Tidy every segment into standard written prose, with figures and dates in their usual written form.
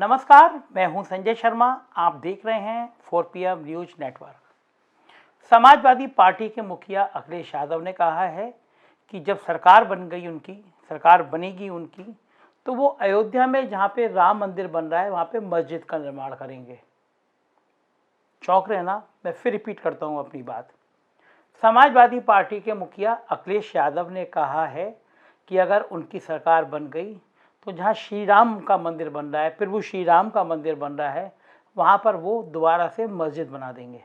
नमस्कार, मैं हूं संजय शर्मा। आप देख रहे हैं 4 PM news network. Samajwadi party के मुखिया अखिलेश यादव ने कहा है कि जब सरकार बनेगी उनकी, तो वो अयोध्या में जहां पे राम मंदिर बन रहा है वहां पे मस्जिद का निर्माण करेंगे। चौंक रहे ना? मैं फिर रिपीट करता हूं अपनी बात। समाजवादी पार्टी के मुखिया अखिलेश यादव ने कहा है कि अगर उनकी सरकार बन गई तो जहाँ श्री राम का मंदिर बन रहा है, प्रभु श्री राम का मंदिर बन रहा है, वहाँ पर वो दोबारा से मस्जिद बना देंगे।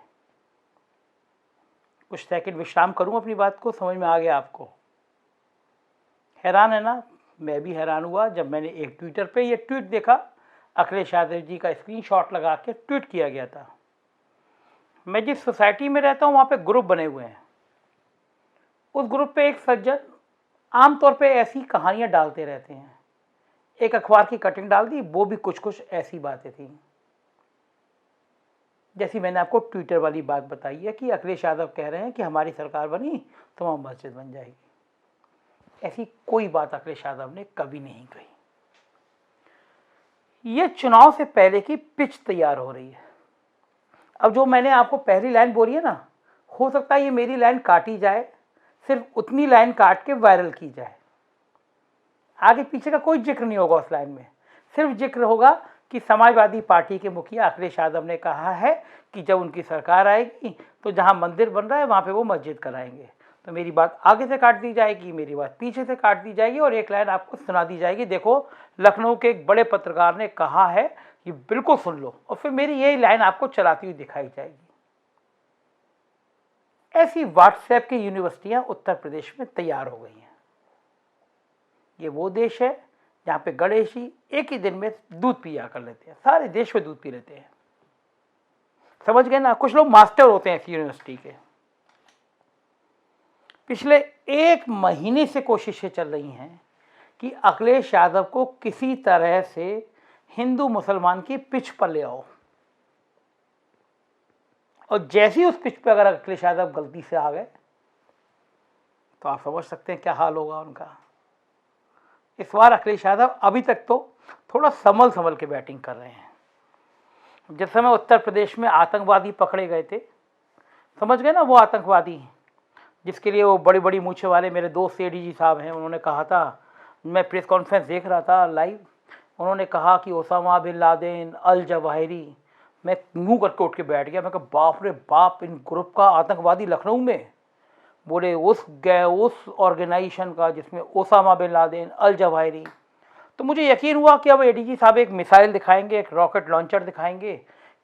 कुछ सेकंड विश्राम करूँ, अपनी बात को समझ में आ गया आपको? हैरान है ना? मैं भी हैरान हुआ जब मैंने एक ट्विटर पे ये ट्वीट देखा। अखिलेश यादव जी का स्क्रीनशॉट लगा के ट्वीट किया गया था। मैं जिस सोसाइटी में रहता हूँ वहाँ पे ग्रुप बने हुए हैं। उस ग्रुप पे एक सज्जन आमतौर पे ऐसी कहानियाँ डालते रहते हैं। एक अखबार की कटिंग डाल दी, वो भी कुछ कुछ ऐसी बातें थी जैसी मैंने आपको ट्विटर वाली बात बताई है कि अखिलेश यादव कह रहे हैं कि हमारी सरकार बनी तो वहाँ मस्जिद बन जाएगी। ऐसी कोई बात अखिलेश यादव ने कभी नहीं कही। ये चुनाव से पहले की पिच तैयार हो रही है। अब जो मैंने आपको पहली लाइन बोली है ना, हो सकता है ये मेरी लाइन काटी जाए, सिर्फ उतनी लाइन काट के वायरल की जाए। आगे पीछे का कोई जिक्र नहीं होगा उस लाइन में। सिर्फ जिक्र होगा कि समाजवादी पार्टी के मुखिया अखिलेश यादव ने कहा है कि जब उनकी सरकार आएगी तो जहां मंदिर बन रहा है वहां पे वो मस्जिद कराएंगे। तो मेरी बात आगे से काट दी जाएगी, मेरी बात पीछे से काट दी जाएगी और एक लाइन आपको सुना दी जाएगी। देखो, लखनऊ के एक बड़े पत्रकार ने कहा है, ये बिल्कुल सुन लो, और फिर मेरी यही लाइन आपको चलाती हुई दिखाई जाएगी। ऐसी व्हाट्सएप की यूनिवर्सिटियां उत्तर प्रदेश में तैयार हो गई हैं। ये वो देश है जहाँ पे गणेश जी एक ही दिन में दूध पिया कर लेते हैं। सारे देश में दूध पी लेते हैं। समझ गए ना? कुछ लोग मास्टर होते हैं ऐसी यूनिवर्सिटी के। पिछले 1 महीने से कोशिशें चल रही हैं कि अखिलेश यादव को किसी तरह से हिंदू मुसलमान की पिच पर ले आओ, और जैसे ही उस पिच पर अगर अखिलेश यादव गलती से आ गए तो आप समझ सकते हैं क्या हाल होगा उनका। इस बार अखिलेश यादव अभी तक तो थोड़ा संभल के बैटिंग कर रहे हैं। जिस समय उत्तर प्रदेश में आतंकवादी पकड़े गए थे, समझ गए ना, वो आतंकवादी जिसके लिए वो बड़ी बड़ी मूछे वाले मेरे दोस्त ADG साहब हैं, उन्होंने कहा था, मैं प्रेस कॉन्फ्रेंस देख रहा था लाइव, उन्होंने कहा कि Osama bin Laden, al Zawahiri. मैं मुँह करके उठ के बैठ गया। मैं कहा बाप रे बाप, इन ग्रुप का आतंकवादी लखनऊ में। बोले उस ऑर्गेनाइजेशन का जिसमें Osama bin Laden, al Zawahiri. तो मुझे यकीन हुआ कि अब ADG साहब एक मिसाइल दिखाएंगे, एक रॉकेट लॉन्चर दिखाएंगे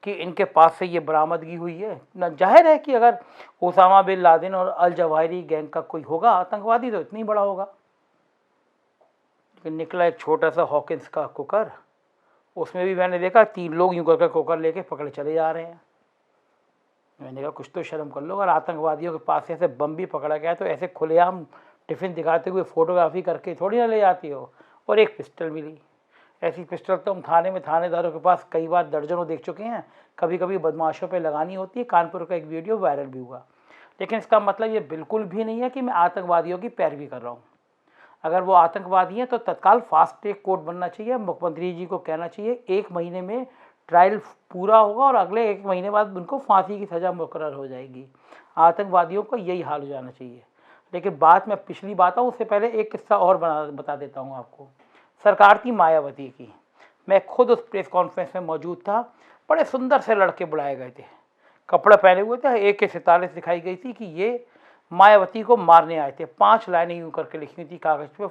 कि इनके पास से ये बरामदगी हुई है ना। जाहिर है कि अगर ओसामा बिन लादेन और अल जवाहिरी गैंग का कोई होगा आतंकवादी तो इतनी बड़ा होगा। लेकिन निकला एक छोटा सा हॉकिंस का कुकर। उसमें भी मैंने देखा 3 लोग यूं करके कुकर लेके पकड़े चले जा रहे हैं। मैंने कहा कुछ तो शर्म कर लो। अगर आतंकवादियों के पास ऐसे बम भी पकड़ा गया तो ऐसे खुलेआम टिफिन दिखाते हुए फोटोग्राफी करके थोड़ी ना ले जाती हो। और एक पिस्टल मिली। ऐसी पिस्टल तो हम थाने में थानेदारों के पास कई बार दर्जनों देख चुके हैं। कभी कभी बदमाशों पे लगानी होती है। कानपुर का एक वीडियो वायरल भी हुआ। लेकिन इसका मतलब ये बिल्कुल भी नहीं है कि मैं आतंकवादियों की पैरवी कर रहा हूँ। अगर वो आतंकवादी हैं तो तत्काल फास्ट ट्रैक कोर्ट बनना चाहिए। मुख्यमंत्री जी को कहना चाहिए 1 महीने में ट्रायल पूरा होगा और अगले 1 महीने बाद उनको फांसी की सज़ा मुकर्रर हो जाएगी। आतंकवादियों को यही हाल हो जाना चाहिए। लेकिन बात मैं पिछली बात आऊँ उससे पहले एक किस्सा और बता देता हूँ आपको। सरकार थी मायावती की। मैं खुद उस प्रेस कॉन्फ्रेंस में मौजूद था। बड़े सुंदर से लड़के बुलाए गए थे, कपड़े पहने हुए थे। AK-47 दिखाई गई थी कि ये मायावती को मारने आए थे। 5 लाइनें यूँ करके लिखी थी कागज़ पे,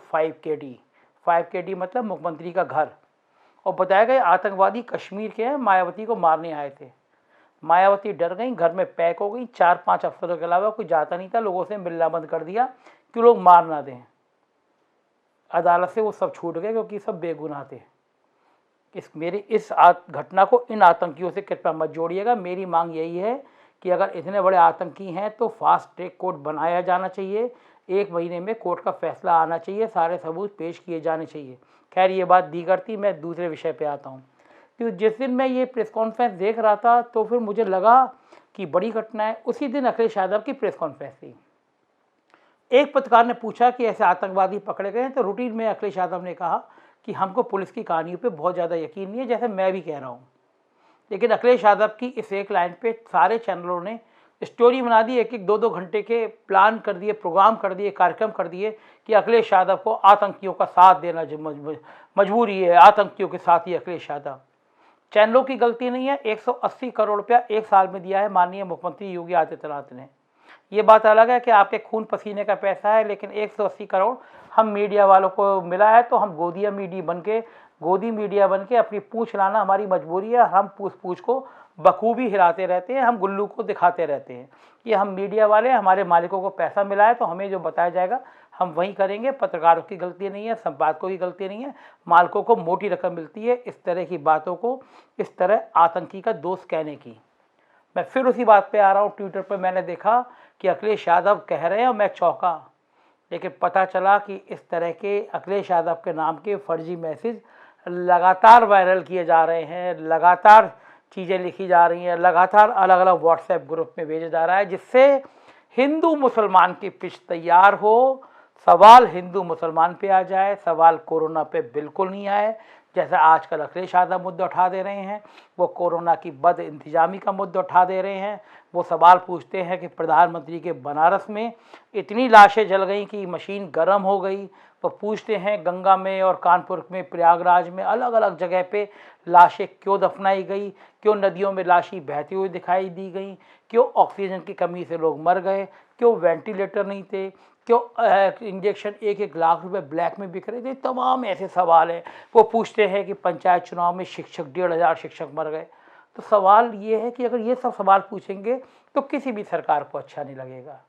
5KD मतलब मुख्यमंत्री का घर। और बताया गया आतंकवादी कश्मीर के हैं, मायावती को मारने आए थे। मायावती डर गई, घर में पैक हो गई। 4-5 अफसरों के अलावा कोई जाता नहीं था। लोगों से मिलना बंद कर दिया कि लोग मार ना दें। अदालत से वो सब छूट गए क्योंकि सब बेगुनाह थे। मेरी इस घटना को इन आतंकियों से कृपया मत जोड़िएगा। मेरी मांग यही है कि अगर इतने बड़े आतंकी हैं तो फास्ट ट्रैक कोर्ट बनाया जाना चाहिए। 1 महीने में कोर्ट का फैसला आना चाहिए। सारे सबूत पेश किए जाने चाहिए। खैर ये बात दीगर थी। मैं दूसरे विषय पे आता हूँ। तो जिस दिन मैं ये प्रेस कॉन्फ्रेंस देख रहा था तो फिर मुझे लगा कि बड़ी घटना है। उसी दिन अखिलेश यादव की प्रेस कॉन्फ्रेंस थी। एक पत्रकार ने पूछा कि ऐसे आतंकवादी पकड़े गए हैं, तो रूटीन में अखिलेश यादव ने कहा कि हमको पुलिस की कहानियों पे बहुत ज़्यादा यकीन नहीं है, जैसे मैं भी कह रहा हूँ। लेकिन अखिलेश यादव की इस एक लाइन पे सारे चैनलों ने स्टोरी बना दी, एक एक 2-2 घंटे के प्लान कर दिए, प्रोग्राम कर दिए, कार्यक्रम कर दिए कि अखिलेश यादव को आतंकियों का साथ देना मजबूरी है, आतंकियों के साथ ही अखिलेश यादव। चैनलों की गलती नहीं है, 180 करोड़ रुपया एक साल में दिया है माननीय मुख्यमंत्री योगी आदित्यनाथ ने। ये बात अलग है कि आपके खून पसीने का पैसा है, लेकिन 180 करोड़ हम मीडिया वालों को मिला है तो हम गोदी मीडिया बन के अपनी पूंछ लाना हमारी मजबूरी है। हम पूछ को बखूबी हिलाते रहते हैं, हम गुल्लू को दिखाते रहते हैं कि हम मीडिया वाले, हमारे मालिकों को पैसा मिला है तो हमें जो बताया जाएगा हम वही करेंगे। पत्रकारों की गलती नहीं है, संपादकों की गलती नहीं है, मालिकों को मोटी रकम मिलती है इस तरह की बातों को, इस तरह आतंकी का दोस्त कहने की। मैं फिर उसी बात पे आ रहा हूँ। ट्विटर पर मैंने देखा कि अखिलेश यादव कह रहे हैं और मैं चौंका, लेकिन पता चला कि इस तरह के अखिलेश यादव के नाम के फर्जी मैसेज लगातार वायरल किए जा रहे हैं, लगातार चीज़ें लिखी जा रही हैं, लगातार अलग अलग व्हाट्सएप ग्रुप में भेजा जा रहा है, जिससे हिंदू मुसलमान की पिच तैयार हो। सवाल हिंदू मुसलमान पे आ जाए, सवाल कोरोना पे बिल्कुल नहीं आए। जैसा आजकल अखिलेश यादव मुद्दा उठा दे रहे हैं, वो कोरोना की बद इंतजामी का मुद्दा उठा दे रहे हैं। वो सवाल पूछते हैं कि प्रधानमंत्री के बनारस में इतनी लाशें जल गई कि मशीन गर्म हो गई। वो पूछते हैं गंगा में और कानपुर में, प्रयागराज में, अलग अलग जगह पे लाशें क्यों दफनाई गई, क्यों नदियों में लाशें बहती हुई दिखाई दी गई, क्यों ऑक्सीजन की कमी से लोग मर गए, क्यों वेंटिलेटर नहीं थे, क्यों इंजेक्शन 1-1 लाख रुपए ब्लैक में बिक रहे थे। तमाम ऐसे सवाल हैं। वो पूछते हैं कि पंचायत चुनाव में 1,500 शिक्षक मर गए। तो सवाल ये है कि अगर ये सब सवाल पूछेंगे तो किसी भी सरकार को अच्छा नहीं लगेगा।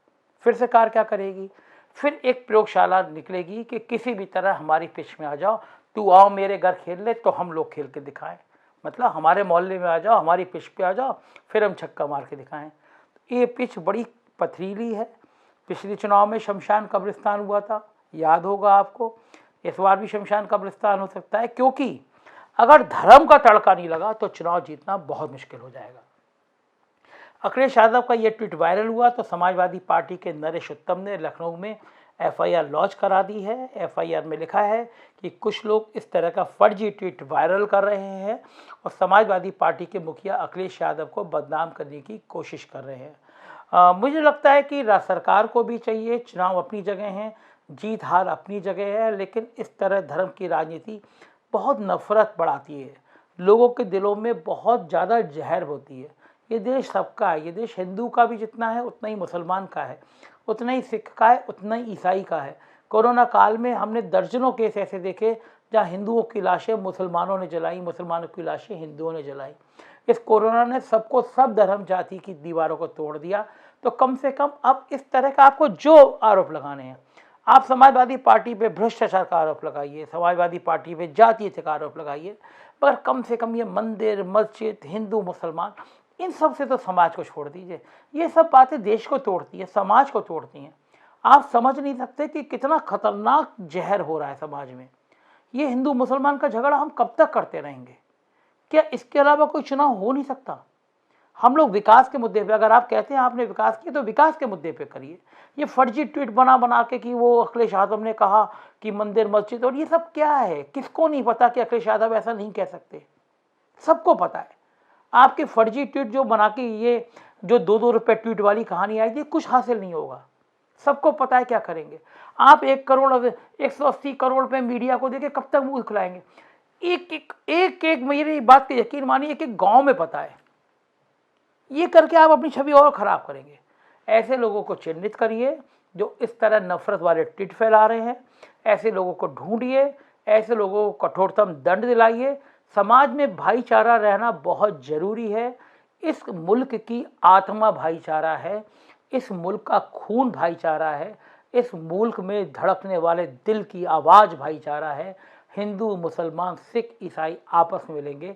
फिर सरकार क्या करेगी? फिर एक प्रयोगशाला निकलेगी कि किसी भी तरह हमारी पिच में आ जाओ, तू आओ मेरे घर खेल ले तो हम लोग खेल के दिखाएं। मतलब हमारे मोहल्ले में आ जाओ, हमारी पिच पे आ जाओ, फिर हम छक्का मार के दिखाएं। ये पिच बड़ी पथरीली है। पिछले चुनाव में शमशान कब्रिस्तान हुआ था, याद होगा आपको। इस बार भी शमशान कब्रिस्तान हो सकता है, क्योंकि अगर धर्म का तड़का नहीं लगा तो चुनाव जीतना बहुत मुश्किल हो जाएगा। अखिलेश यादव का ये ट्वीट वायरल हुआ तो समाजवादी पार्टी के नरेश उत्तम ने लखनऊ में एफआईआर लॉन्च करा दी है। एफआईआर में लिखा है कि कुछ लोग इस तरह का फर्जी ट्वीट वायरल कर रहे हैं और समाजवादी पार्टी के मुखिया अखिलेश यादव को बदनाम करने की कोशिश कर रहे हैं। मुझे लगता है कि सरकार को भी चाहिए, चुनाव अपनी जगह हैं, जीत हार अपनी जगह है, लेकिन इस तरह धर्म की राजनीति बहुत नफरत बढ़ाती है, लोगों के दिलों में बहुत ज़्यादा जहर होती है। ये देश सबका है, ये देश हिंदू का भी जितना है उतना ही मुसलमान का है, उतना ही सिख का है, उतना ही ईसाई का है। कोरोना काल में हमने दर्जनों केस ऐसे देखे जहाँ हिंदुओं की लाशें मुसलमानों ने जलाई, मुसलमानों की लाशें हिंदुओं ने जलाई। इस कोरोना ने सबको, सब धर्म जाति की दीवारों को तोड़ दिया। तो कम से कम अब इस तरह का आपको जो आरोप लगाने हैं, आप समाजवादी पार्टी पे भ्रष्टाचार का आरोप लगाइए, समाजवादी पार्टी पे जातीयता का आरोप लगाइए, मगर कम से कम ये मंदिर, मस्जिद, हिंदू, मुसलमान, इन सब से तो समाज को छोड़ दीजिए। ये सब बातें देश को तोड़ती हैं, समाज को तोड़ती हैं। आप समझ नहीं सकते कि कितना खतरनाक जहर हो रहा है समाज में। ये हिंदू मुसलमान का झगड़ा हम कब तक करते रहेंगे? क्या इसके अलावा कोई चुनाव हो नहीं सकता? हम लोग विकास के मुद्दे पे, अगर आप कहते हैं आपने विकास किया तो विकास के मुद्दे पे करिए। ये फर्जी ट्वीट बना के कि वो अखिलेश यादव ने कहा कि मंदिर, मस्जिद, और ये सब क्या है? किसको नहीं पता कि अखिलेश यादव ऐसा नहीं कह सकते? सबको पता है। आपके फर्जी ट्वीट जो बना के, ये जो 2-2 रुपये ट्वीट वाली कहानी आई थी, कुछ हासिल नहीं होगा। सबको पता है क्या करेंगे। आप 180 करोड़ रुपये मीडिया को देके कब तक मुंह खुलाएंगे? एक मेरी बात पे यकीन मानिए, एक गांव में पता है। ये करके आप अपनी छवि और खराब करेंगे। ऐसे लोगों को चिन्हित करिए जो इस तरह नफरत वाले ट्वीट फैला रहे हैं। ऐसे लोगों को ढूंढिए, ऐसे लोगों को कठोरतम दंड दिलाइए। समाज में भाईचारा रहना बहुत जरूरी है। इस मुल्क की आत्मा भाईचारा है, इस मुल्क का खून भाईचारा है, इस मुल्क में धड़कने वाले दिल की आवाज़ भाईचारा है। हिंदू, मुसलमान, सिख, ईसाई आपस में मिलेंगे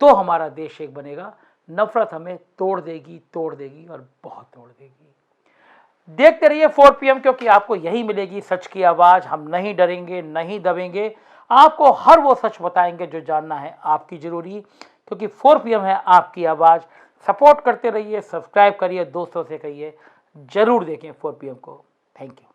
तो हमारा देश एक बनेगा। नफरत हमें तोड़ देगी और बहुत तोड़ देगी। देखते रहिए 4 PM, क्योंकि आपको यही मिलेगी सच की आवाज़। हम नहीं डरेंगे, नहीं दबेंगे, आपको हर वो सच बताएंगे जो जानना है आपकी ज़रूरी, क्योंकि 4 PM है आपकी आवाज़। सपोर्ट करते रहिए, सब्सक्राइब करिए, दोस्तों से कहिए, ज़रूर देखें 4 PM को। Thank you.